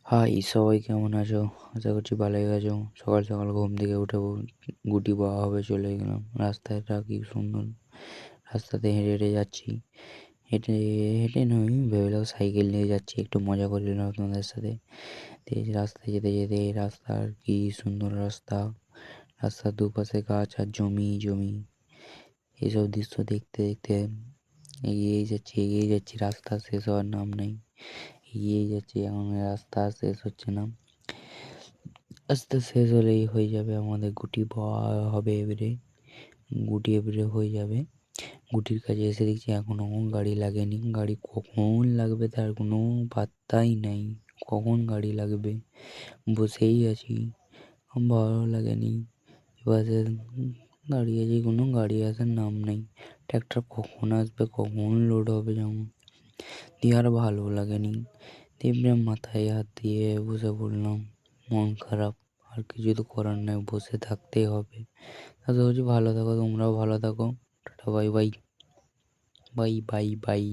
High সবাই, কেমন আছো? আশা করছি ভালোই আছো। সকাল সকাল ঘুম থেকে উঠে গুটি পাওয়া হবে চলে গেলাম। রাস্তাটা কি সুন্দর, রাস্তাতে হেঁটে হেঁটে যাচ্ছি। হেঁটে হেঁটে নয়, ভেবেলাম সাইকেল নিয়ে যাচ্ছি, একটু মজা করে নিলাম তোমাদের সাথে। রাস্তায় যেতে যেতে রাস্তার কি সুন্দর রাস্তা, রাস্তার দুপাশে গাছ আর জমি জমি, এইসব দৃশ্য দেখতে দেখতে এগিয়েই যাচ্ছি, রাস্তা শেষ হওয়ার নাম নেই। এগিয়েই যাচ্ছি, এখন রাস্তা শেষ হচ্ছে না। আস্তে শেষ হলেই হয়ে যাবে আমাদের গুটি পাওয়া হবে এবারে। গুটি এবারে হয়ে যাবে। গুটির কাছে এসে দেখছি এখনও গাড়ি লাগেনি। গাড়ি কখন লাগবে তার কোনো পাত্তাই নাই। কখন গাড়ি লাগবে, বসেই আছি, ভালো লাগেনি। এবারে দাঁড়িয়ে আছি, কোনো গাড়ি আসার নাম নেই। ট্র্যাক্টর কখন আসবে, কখন লোড হবে, যেমন দিয়ে আর ভালো লাগেনি। এবারে মাথায় হাত দিয়ে বসে পড়লাম, মন খারাপ। আর কিছু তো করার নাই, বসে থাকতেই হবে। আশা করছি ভালো থাকো, তোমরাও ভালো থাকো। Tata, bye bye, bye bye bye.